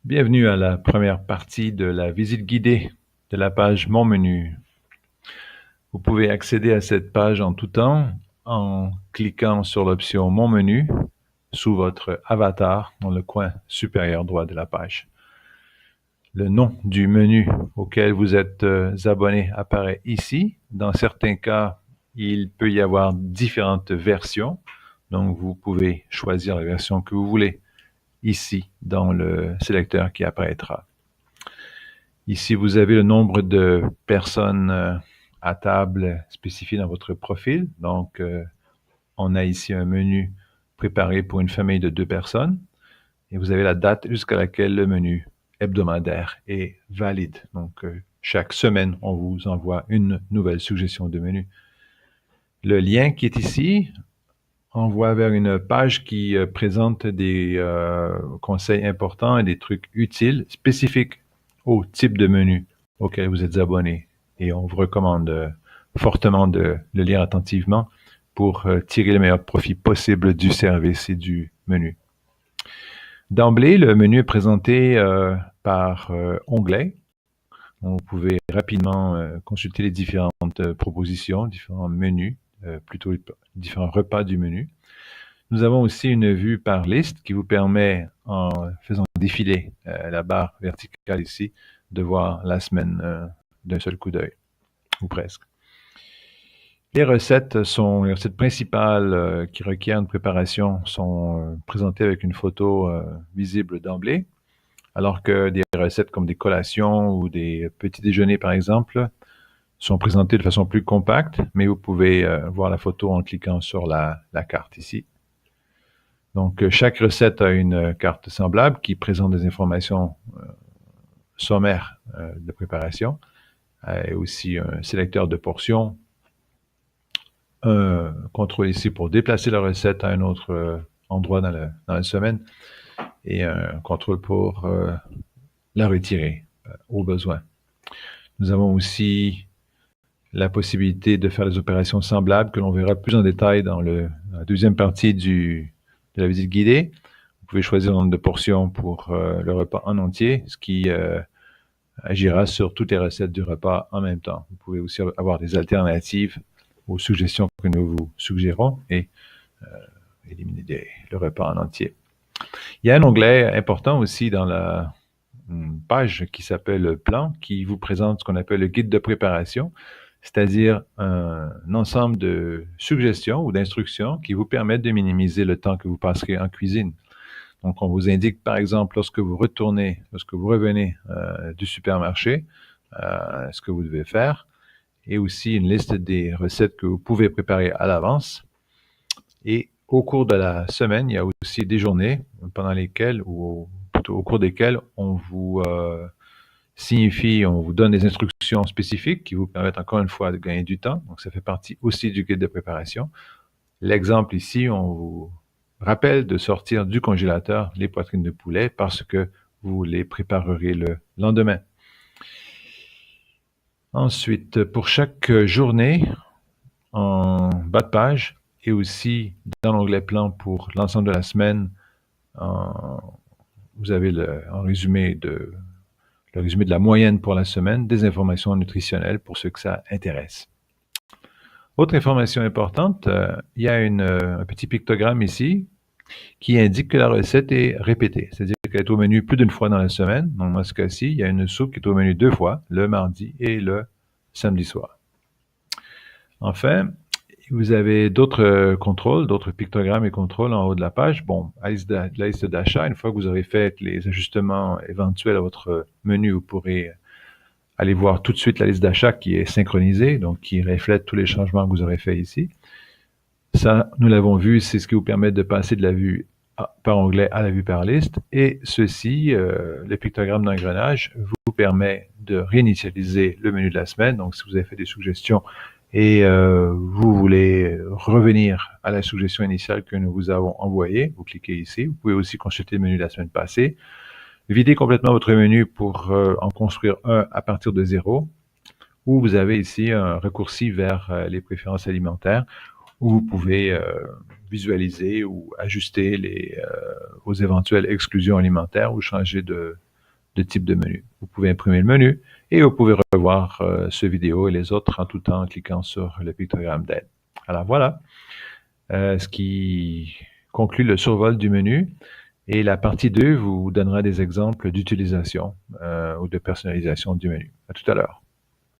Bienvenue à la première partie de la visite guidée de la page Mon menu. Vous pouvez accéder à cette page en tout temps en cliquant sur l'option Mon menu sous votre avatar dans le coin supérieur droit de la page. Le nom du menu auquel vous êtes abonné apparaît ici. Dans certains cas, il peut y avoir différentes versions, donc vous pouvez choisir la version que vous voulez ici dans le sélecteur qui apparaîtra. Ici, vous avez le nombre de personnes à table spécifié dans votre profil. Donc, on a ici un menu préparé pour une famille de 2 personnes. Et vous avez la date jusqu'à laquelle le menu hebdomadaire est valide. Donc, chaque semaine, on vous envoie une nouvelle suggestion de menu. Le lien qui est ici envoie vers une page qui présente des conseils importants et des trucs utiles spécifiques au type de menu auquel vous êtes abonné. Et on vous recommande fortement de le lire attentivement pour tirer le meilleur profit possible du service et du menu. D'emblée, le menu est présenté par onglet. Vous pouvez rapidement consulter les différentes propositions, différents menus, plutôt différents repas du menu. Nous avons aussi une vue par liste qui vous permet, en faisant défiler la barre verticale ici, de voir la semaine d'un seul coup d'œil, ou presque. Les recettes principales qui requièrent une préparation sont présentées avec une photo visible d'emblée, alors que des recettes comme des collations ou des petits déjeuners, par exemple, sont présentées de façon plus compacte, mais vous pouvez voir la photo en cliquant sur la carte ici. Donc, chaque recette a une carte semblable qui présente des informations sommaires de préparation, et aussi un sélecteur de portions, un contrôle ici pour déplacer la recette à un autre endroit dans la semaine, et un contrôle pour la retirer au besoin. Nous avons aussi la possibilité de faire des opérations semblables que l'on verra plus en détail dans la deuxième partie de la visite guidée. Vous pouvez choisir le nombre de portions pour le repas en entier, ce qui agira sur toutes les recettes du repas en même temps. Vous pouvez aussi avoir des alternatives aux suggestions que nous vous suggérons et éliminer le repas en entier. Il y a un onglet important aussi dans la page qui s'appelle Plan, qui vous présente ce qu'on appelle le guide de préparation, c'est-à-dire un ensemble de suggestions ou d'instructions qui vous permettent de minimiser le temps que vous passerez en cuisine. Donc, on vous indique, par exemple, lorsque vous revenez du supermarché, ce que vous devez faire, et aussi une liste des recettes que vous pouvez préparer à l'avance. Et au cours de la semaine, il y a aussi des journées pendant lesquelles, ou plutôt au cours desquelles, on vous on vous donne des instructions spécifiques qui vous permettent encore une fois de gagner du temps. Donc, ça fait partie aussi du guide de préparation. L'exemple ici, on vous rappelle de sortir du congélateur les poitrines de poulet parce que vous les préparerez le lendemain. Ensuite, pour chaque journée, en bas de page et aussi dans l'onglet plan pour l'ensemble de la semaine, vous avez le résumé de la moyenne pour la semaine, des informations nutritionnelles pour ceux que ça intéresse. Autre information importante, il y a un petit pictogramme ici qui indique que la recette est répétée, c'est-à-dire qu'elle est au menu plus d'une fois dans la semaine. Donc, dans ce cas-ci, il y a une soupe qui est au menu 2 fois, le mardi et le samedi soir. Enfin, vous avez d'autres contrôles, d'autres pictogrammes et contrôles en haut de la page. Bon, la liste d'achat, une fois que vous aurez fait les ajustements éventuels à votre menu, vous pourrez aller voir tout de suite la liste d'achat qui est synchronisée, donc qui reflète tous les changements que vous aurez faits ici. Ça, nous l'avons vu, c'est ce qui vous permet de passer de la vue par onglet à la vue par liste. Et ceci, le pictogramme d'engrenage, vous permet de réinitialiser le menu de la semaine. Donc, si vous avez fait des suggestions et vous voulez revenir à la suggestion initiale que nous vous avons envoyée, vous cliquez ici. Vous pouvez aussi consulter le menu de la semaine passée. Videz complètement votre menu pour en construire un à partir de 0. Ou vous avez ici un raccourci vers les préférences alimentaires où vous pouvez visualiser ou ajuster vos éventuelles exclusions alimentaires ou changer de de type de menu. Vous pouvez imprimer le menu et vous pouvez revoir ce vidéo et les autres en tout temps en cliquant sur le pictogramme d'aide. Alors voilà, ce qui conclut le survol du menu. Et la partie 2 vous donnera des exemples d'utilisation ou de personnalisation du menu. À tout à l'heure.